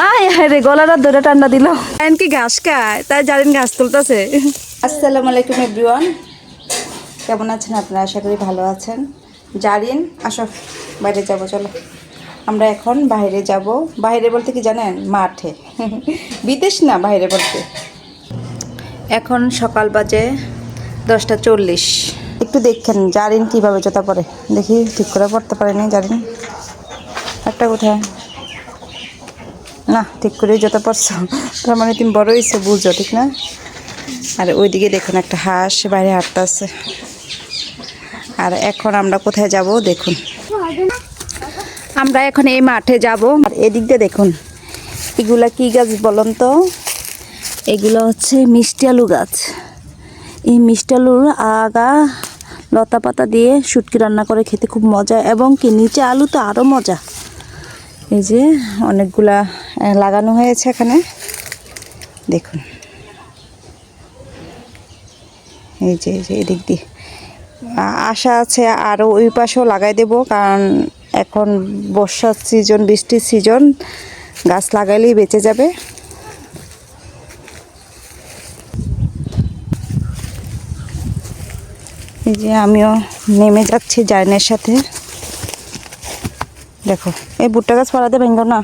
আয় রে গলাটা ধরে ঠান্ডা দিল। কি ঘাস খায় তাই জারিন ঘাস তুলতেছে। আসসালামু আলাইকুম এভরিওয়ান, কেমন আছেন আপনারা? আশা করি ভালো আছেন। জারিন আসো বাইরে যাব, চলো আমরা এখন বাইরে যাব। বাইরে বলতে কি জানেন, মাঠে। বিদেশ না, বাইরে বলতে। এখন সকাল বাজে 10:40। একটু দেখেন জারিন কীভাবে জুতা পরে, দেখি ঠিক করে পড়তে পারেনি জারিন। একটা কোথায় না, ঠিক করে জুতা পরছো, তার মানে তুমি বড় হয়েছে, বুঝো ঠিক না? আর ওইদিকে দেখুন একটা হাঁস বাইরে হাঁটতে আছে। আর এখন আমরা কোথায় যাব দেখুন, আমরা এখন এই মাঠে যাব। আর এদিক দিয়ে দেখুন, এগুলা কি গাছ বলুন তো? এগুলো হচ্ছে মিষ্টি আলু গাছ। এই মিষ্টি আলুর আগা লতা পাতা দিয়ে শুটকি রান্না করে খেতে খুব মজা, এবং কি নিচে আলু তো আরও মজা। এই যে অনেকগুলা লাগানো হয়েছে এখানে দেখুন। এই যে এদিক দিয়ে আশা আছে আরও ওই পাশেও লাগাই দেব, কারণ এখন বর্ষার সিজন, বৃষ্টির সিজন, গাছ লাগাইলেই বেঁচে যাবে। এই যে আমিও নেমে যাচ্ছি জারিনের সাথে। দেখো এই ভুট্টা গাছ পাড়াতে ভেঙ্গো না।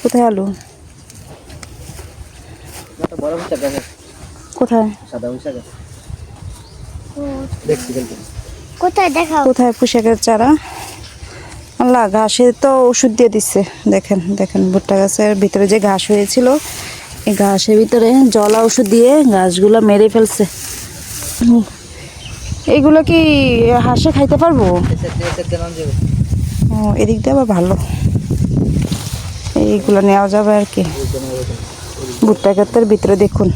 কোথায় আলু? কোথায় কোথায় দেখাও? কোথায় পুঁশাকের চারা? আল্লাহ, ঘাসে তো ওষুধ দিয়ে দিচ্ছে। দেখেন দেখেন ভুট্টা গাছের ভিতরে যে ঘাস হয়েছিল, এই ঘাসের ভিতরে জলা ওষুধ দিয়ে ঘাসগুলো মেরে ফেলছে। এইগুলো কি হাঁসে খাইতে পারবো? ও, এদিক দিয়ে আবার ভালো, এইগুলো নেওয়া যাবে আর কি। ভুট্টা গাছের ভিতরে দেখুন,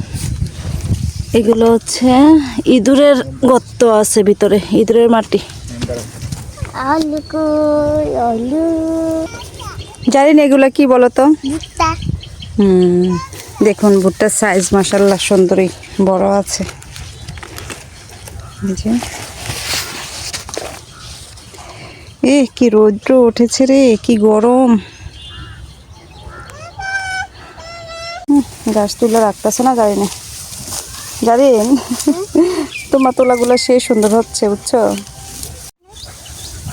এগুলো হচ্ছে ইঁদুরের গর্ত আছে ভিতরে, ইঁদুরের মাটি। আলু কই আলু? জানি না এগুলো কি বলো তো। ভুট্টা। দেখুন ভুট্টার সাইজ মাশাআল্লাহ সুন্দরী বড় আছে। কি রৌদ্র উঠেছে রে, কি গরম। গাছ তুলে রাখতেছে না জানি না। জানেন তোমার তোলাগুলো সে সুন্দর হচ্ছে, বুঝছো?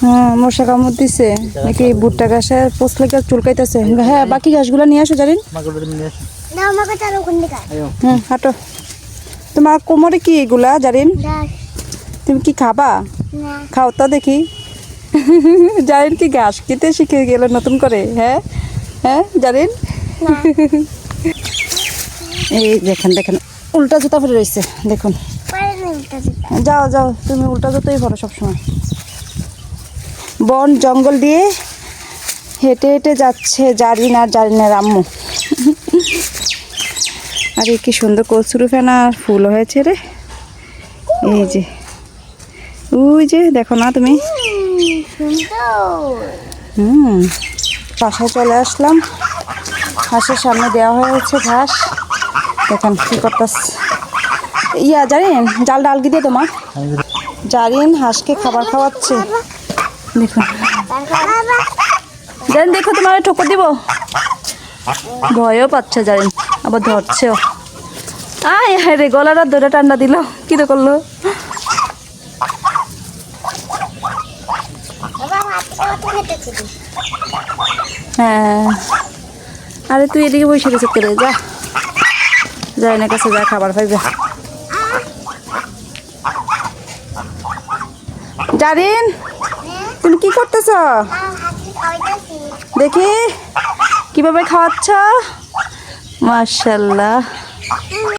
হ্যাঁ, মশা কামড় দিছে নাকি ভুট্টা গাছের পোস্ত গাছ চুলকাইতেছে। হ্যাঁ, বাকি ঘাসগুলো নিয়ে আসো জানেন। হ্যাঁ হাঁটো। তোমার কোমরে কি এগুলা জারিন? তুমি কি খাবা? খাও তো দেখি। জারিন কি ঘাস খেতে শিখে গেল নতুন করে? হ্যাঁ হ্যাঁ জারিন। এই দেখেন দেখেন উল্টা জুতা পরে রয়েছে দেখুন। যাও যাও, তুমি উল্টা জুতোই পরো সবসময়। বন জঙ্গল দিয়ে হেঁটে হেঁটে যাচ্ছে জারিন আর জারিনের আম্মু। আরে কি সুন্দর কচুরি ফেনা ফুল হয়েছে রে। এই যে ওই যে দেখো না তুমি। বাসায় চলে আসলাম, হাঁসের সামনে দেওয়া হয়েছে ঘাস। দেখেন কি করতেছে। ইয়া জারিন, জাল ডাল দিয়ে তোমা। জারিন হাঁসকে খাবার খাওয়াচ্ছে দেখুন। জারিন দেখো তোমার ঠোকর দিব। ভয়ও পাচ্ছে জারিন, আবার ধরছেও। আয় রে গলাটা ধরে ঠান্ডা দিল, কি তো করলো। হ্যাঁ, আরে তুই এদিকে বসে গেছে করে যা, জারিনের কাছে যা, খাবার পাইবে। জারিন তুমি কি করতেছ? দেখি কিভাবে খাওয়াচ্ছ। মাশাআল্লাহ।